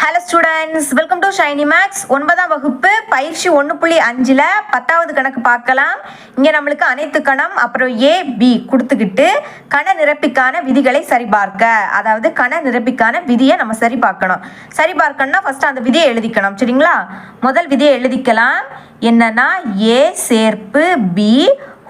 Hello students, welcome to Shiny Max. 9ஆம் வகுப்பு பயிற்சி 1.5ல் 10வது கணக்கு பார்க்கலாம். இங்கே நம்மளுக்கு அனைத்து கணம் அப்புறம் ஏ பி கொடுத்துக்கிட்டு கண நிரப்பிக்கான விதிகளை சரிபார்க்க, அதாவது கண நிரப்பிக்கான விதியை நம்ம சரி பார்க்கணும்னா ஃபர்ஸ்ட் அந்த விதியை எழுதிக்கணும். சரிங்களா? முதல் விதியை எழுதிக்கலாம். என்னன்னா ஏ சேர்ப்பு B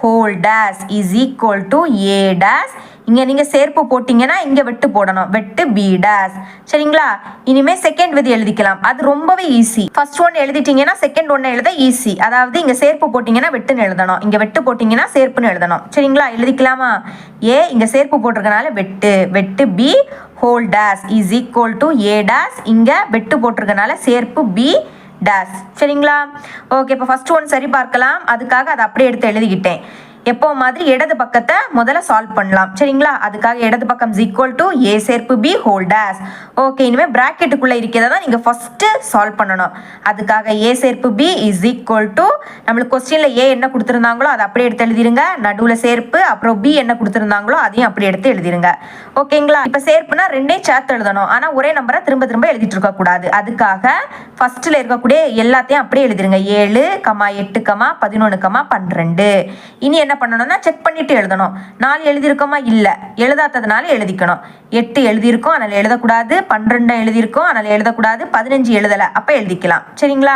whole dash is equal to A dash. இங்கே நீங்கள் சேர்ப்பு போட்டிங்கன்னா இங்கே வெட்டு போடணும், வெட்டு பி டேஸ். சரிங்களா? இனிமேல் செகண்ட் விதி எழுதிக்கலாம். அது ரொம்பவே ஈஸி. ஃபர்ஸ்ட் ஒன்று எழுதிட்டீங்கன்னா செகண்ட் ஒன்று எழுத ஈஸி. அதாவது இங்கே சேர்ப்பு போட்டிங்கன்னா வெட்டுன்னு எழுதணும், இங்கே வெட்டு போட்டிங்கன்னா சேர்ப்புன்னு எழுதணும். சரிங்களா? எழுதிக்கலாமா? ஏ இங்கே சேர்ப்பு போட்டிருக்கனால வெட்டு, வெட்டு B whole dash is equal to A dash. இங்கே வெட்டு போட்டிருக்கனால சேர்ப்பு பி டேஸ். சரிங்களா? ஓகே, இப்போ ஃபர்ஸ்ட் ஒன் சரி பார்க்கலாம். அதுக்காக அதை அப்படியே எடுத்து எழுதிக்கிட்டேன். எப்போ மாதிரி இடது பக்கத்தை முதல்ல சால்வ் பண்ணலாம். சரிங்களா? அதுக்காக இடது பக்கம் இஸ் ஈக்குவல் டு ஏ சேர்ப்பு பி ஹோல் டேஸ். ஓகே, இனிமேல் பிராக்கெட்டுக்குள்ளே இருக்கிறத தான் நீங்கள் ஃபர்ஸ்ட் சால்வ் பண்ணணும். அதுக்காக ஏ சேர்ப்பு பி இஸ் ஈக்குவல் டு நம்மளுக்கு கொஸ்டினில் ஏ என்ன கொடுத்துருந்தாங்களோ அதை அப்படியே எடுத்து எழுதிருங்க. நடுவில் சேர்ப்பு, அப்புறம் பி என்ன கொடுத்துருந்தாங்களோ அதையும் அப்படியே எடுத்து எழுதிருங்க. ஓகேங்களா? இப்போ சேர்ப்புனா ரெண்டையும் சேர்த்து எழுதணும், ஆனால் ஒரே நம்பரை திரும்ப திரும்ப எழுதிட்டு இருக்கக்கூடாது. அதுக்காக ஃபர்ஸ்ட்ல இருக்கக்கூடிய எல்லாத்தையும் அப்படியே எழுதிருங்க. 7, 8, 11, 12. இனி என்ன பண்ணணும்னா செக் பண்ணிட்டு எழுதணும். 4 எழுதியிருக்கோமா? இல்லை, எழுதாததுனால எழுதிக்கணும். 8 எழுதியிருக்கோம், அதனால எழுதக்கூடாது. 12 எழுதியிருக்கோம், அதனால எழுதக்கூடாது. 15 எழுதலை, அப்போ எழுதிக்கலாம். சரிங்களா?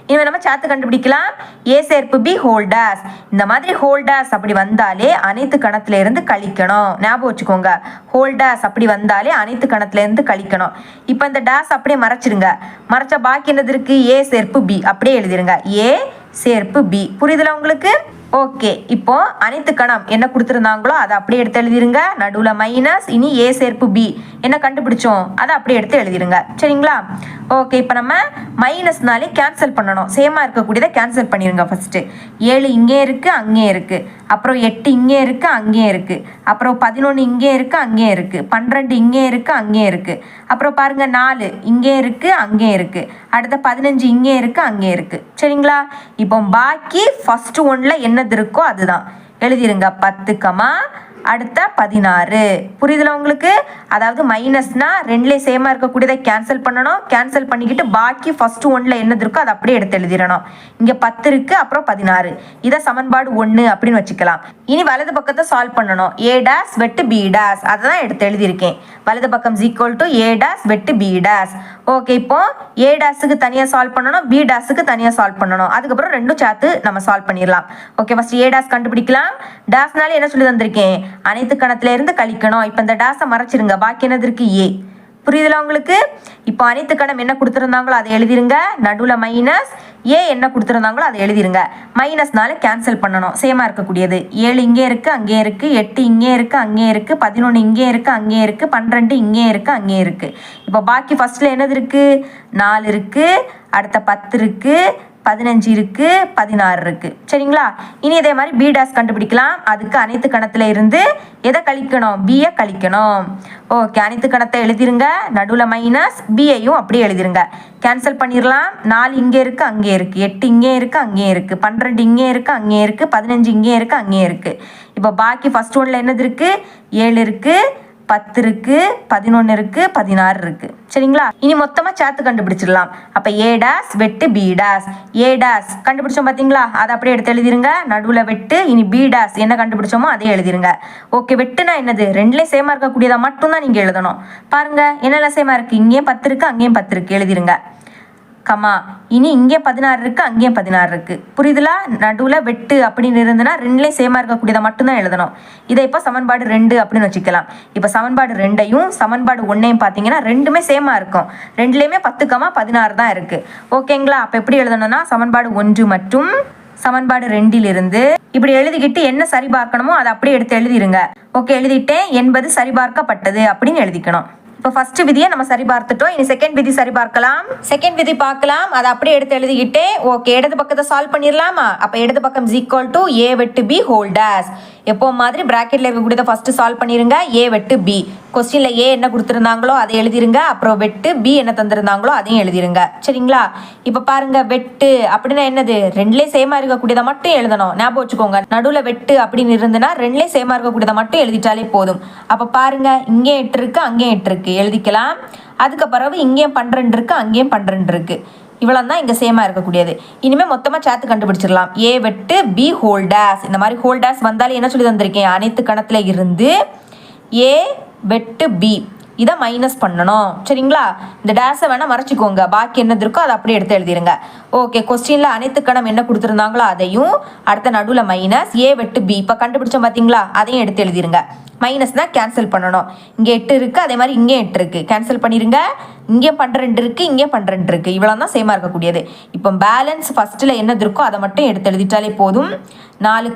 இனிமேல் நம்ம சேர்த்து கண்டுபிடிக்கலாம். ஏ சேர்ப்பு பி ஹோல் டேஸ். இந்த மாதிரி ஹோல் டேஸ் அப்படி வந்தாலே அனைத்து கணத்துல இருந்து கழிக்கணும். ஞாபகம் வச்சுக்கோங்க, ஹோல் டேஸ் அப்படி வந்தாலே அனைத்து கணத்துல இருந்து கழிக்கணும். இப்போ இந்த டேஸ் அப்படியே மறைச்சிருங்க. மறைச்ச பாக்கி என்னது இருக்கு? ஏ சேர்ப்பு பி அப்படியே எழுதிருங்க. ஏ சேர்ப்பு பி. புரியுதுல உங்களுக்கு? ஓகே, இப்போ அனைத்து கணம் என்ன கொடுத்துருந்தாங்களோ அதை அப்படியே எடுத்து எழுதிருங்க. நடுவில் மைனஸ். இனி ஏ சேர்ப்பு பி என்ன கண்டுபிடிச்சோம் அதை அப்படியே எடுத்து எழுதிருங்க. சரிங்களா? ஓகே, இப்போ நம்ம மைனஸ்னாலே கேன்சல் பண்ணணும். சேமாக இருக்கக்கூடியதை கேன்சல் பண்ணிடுங்க. ஃபர்ஸ்ட் 7 இங்கே இருக்கு, அங்கே இருக்கு. அப்புறம் 8 இங்கே இருக்கு, அங்கே இருக்கு. அப்புறம் 11 இங்கே இருக்கு, அங்கே இருக்கு. 12 இங்கே இருக்கு, அங்கே இருக்கு. அப்புறம் பாருங்க 4 இங்கே இருக்கு, அங்கே இருக்கு. அடுத்த 15 இங்கே இருக்கு, அங்கே இருக்கு. சரிங்களா? இப்போ பாக்கி ஃபர்ஸ்ட் ஒன்ல என்னது இருக்கோ அதுதான் எழுதிருங்க. 10, அடுத்த 16. புரியுதுல உங்களுக்கு? அதாவது மைனஸ்னா ரெண்டுலேயே சேமாக இருக்கக்கூடியதை கேன்சல் பண்ணணும். கேன்சல் பண்ணிக்கிட்டு பாக்கி ஃபர்ஸ்ட் ஒன்ல என்னது இருக்கோ அதை அப்படியே எடுத்து எழுதிடணும். இங்கே 10 இருக்கு, அப்புறம் 16. இதை சமன்பாடு 1 அப்படின்னு வச்சுக்கலாம். இனி வலது பக்கத்தை சால்வ் பண்ணணும். ஏ டேஸ் வெட்டு பி டேஸ், அதை தான் எடுத்து எழுதியிருக்கேன். வலது பக்கம் is equal to A days வெட்டு பி டேஸ். ஓகே, இப்போ ஏ டேஸுக்கு தனியாக சால்வ் பண்ணணும், பி டேஸுக்கு தனியாக சால்வ் பண்ணணும். அதுக்கப்புறம் ரெண்டும் சேர்த்து நம்ம சால்வ் பண்ணிடலாம். ஓகே, ஃபர்ஸ்ட் ஏ டேஸ் கண்டுபிடிக்கலாம். டேஸ்னால என்ன சொல்லி தந்திருக்கேன்? அனைத்து கணத்துல இருந்து கழிக்கணும். இப்போ இந்த டேஸை மறைச்சிருங்க. பாக்கி என்னது இருக்கு? ஏ. புரியுதுல உங்களுக்கு? இப்போ அனைத்து கணம் என்ன கொடுத்துருந்தாங்களோ அதை எழுதிருங்க. நடுவில் மைனஸ். ஏ என்ன கொடுத்துருந்தாங்களோ அதை எழுதிருங்க. மைனஸ்னால கேன்சல் பண்ணணும். சேமாக இருக்கக்கூடியது 7 இங்கே இருக்கு, அங்கே இருக்கு. 8 இங்கே இருக்கு, அங்கே இருக்கு. 11 இங்கே இருக்கு, அங்கே இருக்கு. 12 இங்கே இருக்கு, அங்கே இருக்கு. இப்போ பாக்கி ஃபர்ஸ்ட்ல என்னது இருக்கு? 4 இருக்கு, அடுத்த 10 இருக்கு, 15 இருக்கு, 16 இருக்கு. சரிங்களா? இனி இதே மாதிரி பி டேஸ் கண்டுபிடிக்கலாம். அதுக்கு அனைத்து கணத்துல இருந்து எதை கழிக்கணும்? பியை கழிக்கணும். ஓகே, அனைத்து கணத்தை எழுதிருங்க. நடுவில் மைனஸ். பியையும் அப்படியே எழுதிருங்க. கேன்சல் பண்ணிடலாம். 4 இங்கே இருக்கு, அங்கே இருக்கு. 8 இங்கே இருக்கு, அங்கே இருக்கு. 12 இங்கே இருக்கு, அங்கே இருக்கு. 15 இங்கே இருக்கு, அங்கே இருக்கு. இப்போ பாக்கி ஃபர்ஸ்ட் ஒன்ல என்னது இருக்கு? 7 இருக்கு, 10 இருக்கு, 11 இருக்கு, 16 இருக்கு. சரிங்களா? இனி மொத்தமா சேர்த்து கண்டுபிடிச்சிடலாம். அப்ப ஏ டேஸ் வெட்டு பி டேஸ். ஏ டேஸ் கண்டுபிடிச்சோம் பாத்தீங்களா? அதை அப்படியே எடுத்து எழுதிருங்க. நடுவுல வெட்டு. இனி பி டேஸ் என்ன கண்டுபிடிச்சோமோ அதே எழுதிருங்க. ஓகே, வெட்டுனா என்னது? ரெண்டுலேயும் சேமா இருக்கக்கூடியதா மட்டும் தான் நீங்க எழுதணும். பாருங்க என்னெல்லாம் சேமா இருக்கு? இங்கேயும் 10 இருக்கு, அங்கேயும் 10 இருக்கு. எழுதிருங்க. இனி இங்கே 16 இருக்கு, அங்கேயும் 16 இருக்கு. புரியுதுல? நடுவில் வெட்டு அப்படின்னு இருந்ததுன்னா ரெண்டுலேயும் சேமா இருக்கக்கூடியதை மட்டும்தான் எழுதணும். இதை இப்போ சமன்பாடு 2 அப்படின்னு வச்சுக்கலாம். இப்போ சமன்பாடு 2ஐயும் சமன்பாடு 1ஐயும் பார்த்தீங்கன்னா ரெண்டுமே சேமா இருக்கும். ரெண்டுலேயுமே 10, 16 தான் இருக்கு. ஓகேங்களா? அப்போ எப்படி எழுதணும்னா சமன்பாடு 1 மற்றும் சமன்பாடு 2லிருந்து இப்படி எழுதிக்கிட்டு என்ன சரி பார்க்கணுமோ அதை அப்படியே எடுத்து எழுதிருங்க. ஓகே, எழுதிட்டேன். என்பது சரிபார்க்கப்பட்டது அப்படின்னு எழுதிக்கணும். இப்போ ஃபர்ஸ்ட் விதியை நம்ம சரி பார்த்துட்டோம். இனி செகண்ட் விதி சரி பார்க்கலாம். செகண்ட் விதி பார்க்கலாம். அதை அப்படியே எடுத்து எழுதிக்கிட்டே ஓகே இடது பக்கத்தை சால்வ் பண்ணிடலாமா? அப்போ இடது பக்கம் இஸ் ஈக்குவல் டு ஏ வெட்டு பி ஹோல் டேஸ். எப்போ மாதிரி ப்ராக்கெட்டில் இருக்கக்கூடியதை ஃபஸ்ட்டு சால்வ் பண்ணிடுங்க. ஏ வெட்டு பி, கொஸ்டினில் ஏ என்ன கொடுத்துருந்தாங்களோ அதை எழுதிருங்க. அப்புறம் வெட்டு பி என்ன தந்திருந்தாங்களோ அதையும் எழுதிருங்க. சரிங்களா? இப்போ பாருங்க, வெட்டு அப்படின்னா என்னது, ரெண்டுலேயே சேமாக இருக்கக்கூடியதை மட்டும் எழுதணும். ஞாபகம் வச்சுக்கோங்க, நடுவில் வெட்டு அப்படின்னு இருந்துன்னா ரெண்டுலேயே சேமாக இருக்கக்கூடியதை மட்டும் எழுதிட்டாலே போதும். அப்போ பாருங்க, இங்கேயும் 8 இருக்கு, அங்கேயும் 8 இருக்கு, எழுதிக்கலாம். அதுக்கு பிறகு இங்கேயும் 12 இருக்கு, அங்கேயும் 12 இருக்கு. இவ்வளோ தான் இங்கே சேமாக இருக்கக்கூடியது. இனிமேல் மொத்தமாக சேர்த்து கண்டுபிடிச்சிடலாம். ஏ வெட்டு பி ஹோல் டேஸ். இந்த மாதிரி ஹோல் டேஸ் வந்தாலே என்ன சொல்லி தந்திருக்கேன், அனைத்து கணத்தில் இருந்து ஏ வெட்டு பி இதை மைனஸ் பண்ணணும். சரிங்களா? இந்த டேஸை வேணால் மறைச்சிக்கோங்க, பாக்கி என்னது இருக்கோ அதை அப்படியே எடுத்து எழுதிருங்க. ஓகே, கொஸ்டினில் அனைத்து கணம் என்ன கொடுத்துருந்தாங்களோ அதையும், அடுத்த நடுவில் மைனஸ் ஏ வெட்டு பி இப்போ கண்டுபிடிச்சோம் பார்த்தீங்களா, அதையும் எடுத்து எழுதிருங்க. மைனஸ் தான் கேன்சல் பண்ணணும். இங்கே 8 இருக்குது, அதே மாதிரி இங்கே 8 இருக்குது, கேன்சல் பண்ணிடுங்க. இங்கேயும் 12 இருக்குது, இங்கேயும் 12 இருக்குது. இவ்வளோ தான் சேமாக இருக்கக்கூடியது. இப்போ பேலன்ஸ் ஃபஸ்ட்டில் என்னது இருக்கோ அதை மட்டும் எடுத்து எழுதிட்டாலே போதும். 4,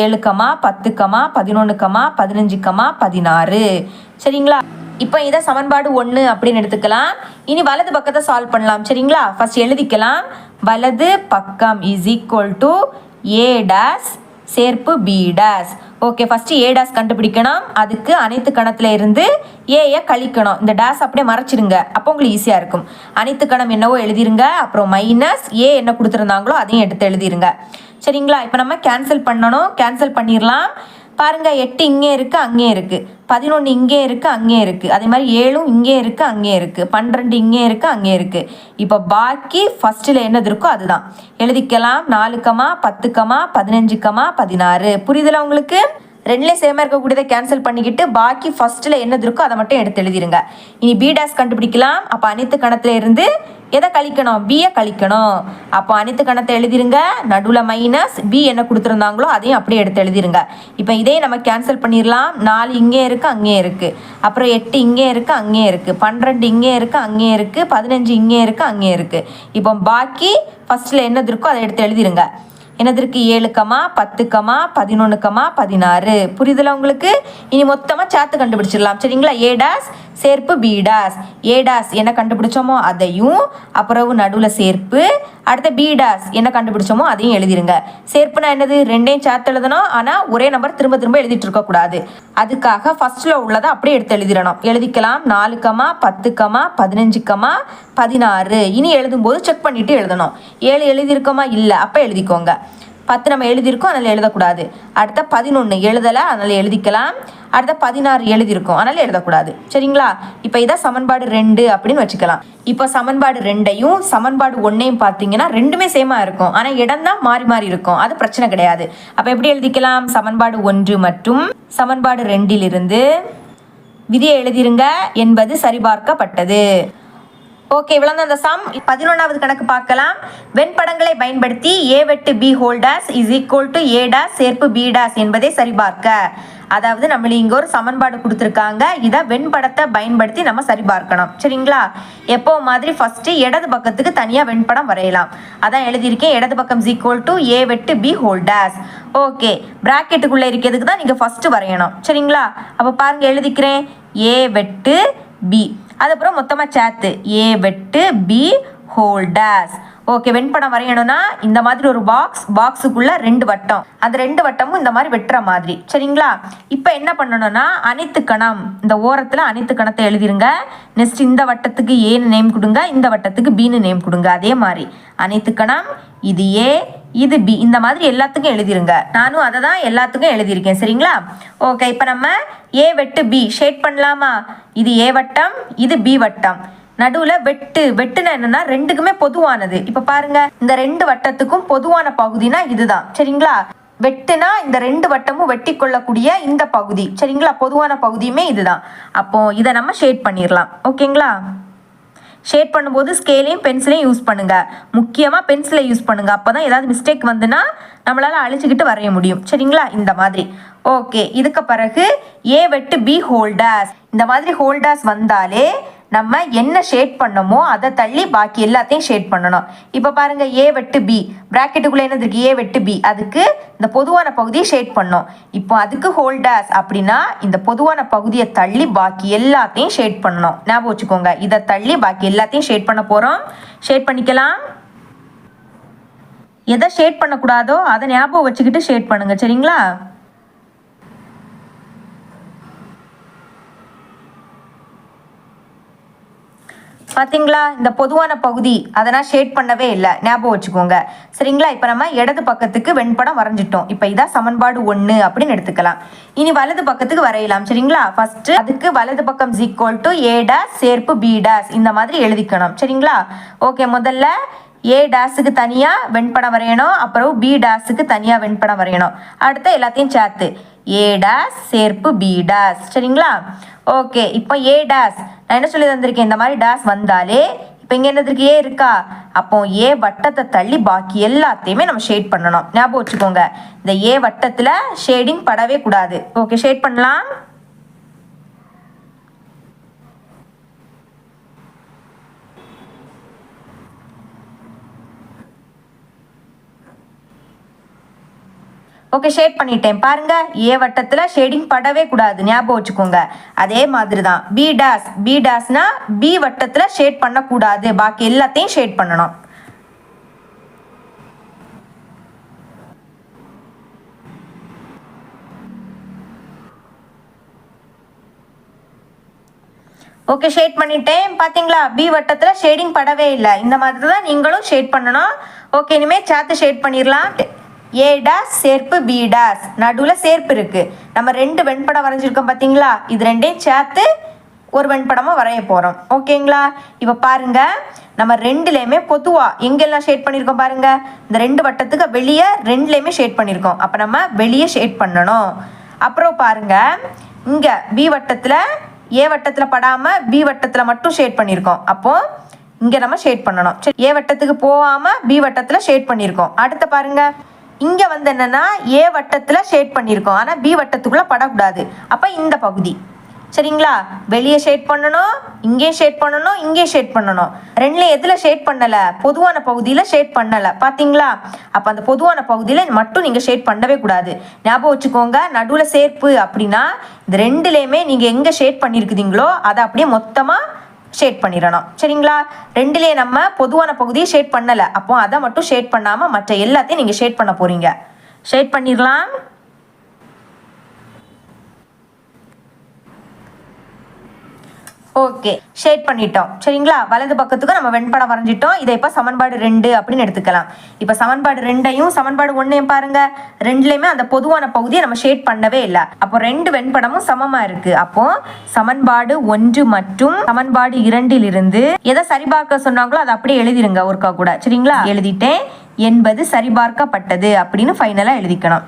7, 10, 11, 15, 16. சரிங்களா? இப்போ இதை சமன்பாடு 1 அப்படின்னு எடுத்துக்கலாம். இனி வலது பக்கத்தை சால்வ் பண்ணலாம். சரிங்களா? ஃபர்ஸ்ட் எழுதிக்கலாம். வலது பக்கம் is equal to A days சேர்ப்பு B days. Okay, first A days கண்டுபிடிக்கணும். அதுக்கு அனைத்து கணத்தில் இருந்து ஏயை கழிக்கணும். இந்த டேஸ் அப்படியே மறைச்சிடுங்க, அப்போ உங்களுக்கு ஈஸியாக இருக்கும். அனைத்து கணம் என்னவோ எழுதிருங்க. அப்புறம் மைனஸ் ஏ என்ன கொடுத்துருந்தாங்களோ அதையும் எடுத்து எழுதிருங்க. சரிங்களா? இப்போ நம்ம கேன்சல் பண்ணணும். கேன்சல் பண்ணிடலாம். பாருங்கள், 8 இங்கே இருக்குது, அங்கே இருக்குது. 11 இங்கே இருக்குது, அங்கே இருக்குது. அதே மாதிரி 7 இங்கே இருக்குது, அங்கே இருக்குது. 12 இங்கே இருக்குது, அங்கே இருக்குது. இப்போ பாக்கி ஃபஸ்ட்டில் என்னது இருக்கோ அதுதான் எழுதிக்கலாம். 4, 10, 15, 16. புரியுதுல உங்களுக்கு? ரெண்டுலேயே சேமாக இருக்கக்கூடியதை கேன்சல் பண்ணிக்கிட்டு பாக்கி ஃபஸ்ட்டில் என்னது இருக்கோ அதை மட்டும் எடுத்து எழுதிருங்க. இனி பி டேஸ் கண்டுபிடிக்கலாம். அப்போ அனைத்து கணத்தில் இருந்து எதை கழிக்கணும், பியை கழிக்கணும். அப்போ அனைத்து கணத்தை எழுதிருங்க. நடுவில் மைனஸ் பி என்ன கொடுத்துருந்தாங்களோ அதையும் அப்படியே எடுத்து எழுதிருங்க. இப்போ இதே நம்ம கேன்சல் பண்ணிடலாம். 4 இங்கே இருக்குது, அங்கே இருக்குது. அப்புறம் 8 இங்கே இருக்குது, அங்கே இருக்குது. 12 இங்கே இருக்குது, அங்கே இருக்குது. 15 இங்கே இருக்குது, அங்கே இருக்குது. இப்போ பாக்கி ஃபஸ்ட்டில் என்னது இருக்கோ அதை எடுத்து எழுதிருங்க. என்னது இருக்குது, 7, 10, 11, 16. புரியுதுல உங்களுக்கு? இனி மொத்தமாக சேர்த்து கண்டுபிடிச்சிடலாம். சரிங்களா? ஏ டேஸ் சேர்ப்பு பி டேஸ். ஏ டேஸ் என்ன கண்டுபிடிச்சோமோ அதையும், அப்புறம் நடுவில் சேர்ப்பு, அடுத்த பி டேஸ் என்ன கண்டுபிடிச்சோமோ அதையும் எழுதிருங்க. சேர்ப்புனா என்னது, ரெண்டையும் சேர்த்து எழுதணும். ஆனால் ஒரே நம்பர் திரும்ப திரும்ப எழுதிட்டு இருக்கக்கூடாது. அதுக்காக ஃபர்ஸ்ட்டில் உள்ளதை அப்படியே எடுத்து எழுதிடணும். எழுதிக்கலாம். 4, 10, 15, 16. இனி எழுதும்போது செக் பண்ணிவிட்டு எழுதணும். 7 எழுதியிருக்கோமா, இல்லை, அப்போ எழுதிக்கோங்க. 10 நம்ம எழுதியிருக்கோம், அதனால் எழுதக்கூடாது. அடுத்த 11 எழுதலை, அதனால் எழுதிக்கலாம். அடுத்த 16 எழுதியிருக்கோம், அதனால் எழுதக்கூடாது. சரிங்களா? இப்போ இதான் சமன்பாடு 2 அப்படின்னு வச்சுக்கலாம். இப்போ சமன்பாடு 2ஐயும் சமன்பாடு 1ஐயும் பார்த்தீங்கன்னா ரெண்டுமே சேமாக இருக்கும். ஆனால் இடம் தான் மாறி மாறி இருக்கும். அது பிரச்சனை கிடையாது. அப்போ எப்படி எழுதிக்கலாம், சமன்பாடு 1 மற்றும் சமன்பாடு 2லிருந்து விதியை எழுதிருங்க என்பது சரிபார்க்கப்பட்டது. ஓகே, இவ்வளோ தான் அந்த சம். 11வது கணக்கு பார்க்கலாம். வெண்படங்களை பயன்படுத்தி ஏ வெட்டு B whole dash is equal to A days சேர்ப்பு பி டேஸ் என்பதை சரிபார்க்க. அதாவது நம்மளுக்கு இங்கே ஒரு சமன்பாடு கொடுத்துருக்காங்க. இதை வெண்படத்தை பயன்படுத்தி நம்ம சரிபார்க்கணும். சரிங்களா? எப்போ மாதிரி ஃபஸ்ட்டு இடது பக்கத்துக்கு தனியாக வெண்படம் வரையலாம். அதான் எழுதியிருக்கேன். இடது பக்கம் இஸ் ஈக்குவல் டு ஏ வெட்டு பி ஹோல் டேஸ். ஓகே, ப்ராக்கெட்டுக்குள்ளே இருக்கிறதுக்கு தான் நீங்கள் ஃபஸ்ட்டு வரையணும். சரிங்களா? அப்போ பாருங்கள், எழுதிக்கிறேன். ஏ வெட்டு பி, அதுக்கப்புறம் மொத்தமாக சேர்த்து ஏ வெட்டு பி ஹோல் டேஸ். ஓகே, வெண்படம் வரையணும்னா இந்த மாதிரி ஒரு பாக்ஸுக்குள்ள 2 வட்டம், அந்த 2 வட்டமும் இந்த மாதிரி வெட்டுற மாதிரி. சரிங்களா? இப்போ என்ன பண்ணணும்னா அனைத்து கணம், இந்த ஓரத்தில் அனைத்து கணத்தை எழுதிருங்க. நெக்ஸ்ட் இந்த வட்டத்துக்கு ஏன்னு நேம் கொடுங்க, இந்த வட்டத்துக்கு பின்னு நேம் கொடுங்க. அதே மாதிரி அனைத்து கணம், இது ஏ இது பி, இந்த மாதிரி எல்லாத்துக்கும் எழுதிருங்க. நானும் அதை தான் எல்லாத்துக்கும் எழுதியிருக்கேன். சரிங்களா? ஓகே, இப்போ நம்ம ஏ வெட்டு பி ஷேட் பண்ணலாமா? இது ஏ வட்டம், இது பி வட்டம். நடுவில் வெட்டுனா என்னன்னா ரெண்டுக்குமே பொதுவானது. இப்போ பாருங்க, இந்த 2 வட்டத்துக்கும் பொதுவான பகுதினா இதுதான். சரிங்களா? வெட்டுனா இந்த 2 வட்டமும் வெட்டி கொள்ளக்கூடிய இந்த பகுதி. சரிங்களா? பொதுவான பகுதியுமே இதுதான். அப்போ இதை நம்ம ஷேட் பண்ணிடலாம். ஓகேங்களா? ஷேட் பண்ணும்போது ஸ்கேலையும் பென்சிலையும் யூஸ் பண்ணுங்க. முக்கியமாக பென்சிலை யூஸ் பண்ணுங்க. அப்போ தான் ஏதாவது மிஸ்டேக் வந்துன்னா நம்மளால் அழிச்சுக்கிட்டு வரைய முடியும். சரிங்களா? இந்த மாதிரி. ஓகே, இதுக்கு பிறகு ஏ வெட்டு பி ஹோல்டர்ஸ். இந்த மாதிரி ஹோல்டர்ஸ் வந்தாலே நம்ம என்ன ஷேட் பண்ணமோ அதை தள்ளி பாக்கி எல்லாத்தையும் ஷேட் பண்ணணும். இப்போ பாருங்க, ஏ வெட்டு பி பிராக்கெட்டுக்குள்ளே என்னது இருக்கு, ஏ வெட்டு பி, அதுக்கு இந்த பொதுவான பகுதியை ஷேட் பண்ணோம். இப்போ அதுக்கு ஹோல்டர்ஸ் அப்படின்னா இந்த பொதுவான பகுதியை தள்ளி பாக்கி எல்லாத்தையும் ஷேட் பண்ணணும். ஞாபகம் வச்சுக்கோங்க, இதை தள்ளி பாக்கி எல்லாத்தையும் ஷேட் பண்ண போகிறோம். ஷேட் பண்ணிக்கலாம். எதை ஷேட் பண்ணக்கூடாதோ அதை ஞாபகம் வச்சுக்கிட்டு ஷேட் பண்ணுங்க. சரிங்களா? பார்த்தீங்களா இந்த பொதுவான பகுதி அதை நான் ஷேட் பண்ணவே இல்லை, ஞாபகம் வச்சுக்கோங்க. சரிங்களா, இப்போ நம்ம இடது பக்கத்துக்கு வெண்படம் வரைஞ்சிட்டோம். இப்போ இதான் சமன்பாடு 1 அப்படின்னு எடுத்துக்கலாம். இனி வலது பக்கத்துக்கு வரையலாம். சரிங்களா, ஃபர்ஸ்ட் அதுக்கு வலது பக்கம் = a டேஸ் சேர்ப்பு b டேஸ் இந்த மாதிரி எழுதிக்கணும். சரிங்களா, ஓகே. முதல்ல a டேஸுக்கு தனியாக வெண்படம் வரையணும், அப்புறம் b டேஸுக்கு தனியாக வெண்படம் வரையணும். அடுத்து எல்லாத்தையும் சேர்த்து a டேஸ் சேர்ப்பு b டேஸ். சரிங்களா, ஓகே. இப்போ a டேஸ் நான் என்ன சொல்லி தந்திருக்கேன், இந்த மாதிரி டேஸ் வந்தாலே இப்போ இங்கே என்னதுக்கு a இருக்கா, அப்போ a வட்டத்தை தள்ளி பாக்கி எல்லாத்தையுமே நம்ம ஷேட் பண்ணணும். ஞாபகம் வச்சுக்கோங்க, இந்த a வட்டத்தில் ஷேடிங் படவே கூடாது. ஓகே, ஷேட் பண்ணலாம். ஓகே, ஷேட் பண்ணிட்டேன். பாருங்க, ஏ வட்டத்தில் ஷேடிங் படவே கூடாது, ஞாபகம் வச்சுக்கோங்க. அதே மாதிரி தான் பி டேஸ்னா பி வட்டத்தில் ஷேட் பண்ணக்கூடாது, பாக்கி எல்லாத்தையும் ஷேட் பண்ணணும். ஓகே, ஷேட் பண்ணிட்டேன். பார்த்தீங்களா, பி வட்டத்தில் ஷேடிங் படவே இல்லை. இந்த மாதிரி தான் நீங்களும் ஷேட் பண்ணணும். ஓகே, இனிமேல் சேர்த்து ஷேட் பண்ணிடலாம். a டேஸ் சேர்ப்பு b டேஸ், நடுவில் சேர்ப்பு இருக்கு. நம்ம 2 வெண்படம் வரைஞ்சிருக்கோம் பார்த்தீங்களா, இது ரெண்டையும் சேர்த்து ஒரு வெண்படமாக வரைய போகிறோம். ஓகேங்களா, இப்போ பாருங்க, நம்ம ரெண்டுலேயுமே பொதுவாக எங்கெல்லாம் ஷேட் பண்ணியிருக்கோம் பாருங்க, இந்த 2 வட்டத்துக்கு வெளியே ரெண்டுலேயுமே ஷேட் பண்ணியிருக்கோம். அப்போ நம்ம வெளியே ஷேட் பண்ணணும். அப்புறம் பாருங்க, இங்கே b வட்டத்தில் a வட்டத்தில் படாமல் b வட்டத்தில் மட்டும் ஷேட் பண்ணியிருக்கோம். அப்போது இங்கே நம்ம ஷேட் பண்ணணும். சரி, a வட்டத்துக்கு போகாமல் b வட்டத்தில் ஷேட் பண்ணியிருக்கோம். அடுத்து பாருங்க, இங்கே வந்து என்னென்னா a வட்டத்தில் ஷேட் பண்ணியிருக்கோம், ஆனால் b வட்டத்துக்குள்ளே படக்கூடாது. அப்போ இந்த பகுதி சரிங்களா, வெளியே ஷேட் பண்ணணும், இங்கேயும் ஷேட் பண்ணணும், இங்கேயும் ஷேட் பண்ணணும். ரெண்டுலேயும் எதில் ஷேட் பண்ணலை, பொதுவான பகுதியில் ஷேட் பண்ணலை. பார்த்தீங்களா, அப்போ அந்த பொதுவான பகுதியில் மட்டும் நீங்கள் ஷேட் பண்ணவே கூடாது. ஞாபகம் வச்சுக்கோங்க, நடுவில் சேர்ப்பு அப்படின்னா இந்த ரெண்டுலேயுமே நீங்கள் எங்கே ஷேட் பண்ணியிருக்குதுங்களோ அதை அப்படியே மொத்தமாக ஷேட் பண்ணிடணும். சரிங்களா, ரெண்டுலேயே நம்ம பொதுவான பகுதியை ஷேட் பண்ணலை, அப்போ அதை மட்டும் ஷேட் பண்ணாமல் மற்ற எல்லாத்தையும் நீங்கள் ஷேட் பண்ண போகிறீங்க. ஷேட் பண்ணிடலாம். ஓகே, ஷேட் பண்ணிட்டோம். சரிங்களா, வலது பக்கத்துக்கு நம்ம வெண்படம் வரைஞ்சிட்டோம். இதை இப்போ சமன்பாடு 2 அப்படின்னு எடுத்துக்கலாம். இப்போ சமன்பாடு 2ஐயும் சமன்பாடு 1ஐயும் பாருங்க, ரெண்டுலேயுமே அந்த பொதுவான பகுதியை நம்ம ஷேட் பண்ணவே இல்லை. அப்போ 2 வெண்படமும் சமமாக இருக்கு. அப்போ சமன்பாடு 1 மற்றும் சமன்பாடு 2 எதை சரிபார்க்க சொன்னாங்களோ அதை அப்படியே எழுதிருங்க ஒருக்கா கூட. சரிங்களா, எழுதிட்டேன். என்பது சரிபார்க்கப்பட்டது அப்படின்னு ஃபைனலாக எழுதிக்கணும்.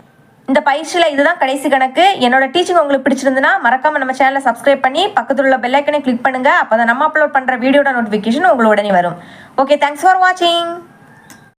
இந்த பயிற்சியில் இதுதான் கடைசி கணக்கு. என்னோட டீச்சிங் உங்களுக்கு பிடிச்சிருந்துன்னா மறக்காம நம்ம சேனலை சப்ஸ்கிரைப் பண்ணி பக்கத்தில் உள்ள பெல் ஐக்கனை கிளிக் பண்ணுங்க. அப்போ தான் நம்ம அப்லோட் பண்ணுற வீடியோட நோட்டிஃபிகேஷன் உங்களோட உடனே வரும். ஓகே, தேங்க்ஸ் ஃபார் வாட்சிங்.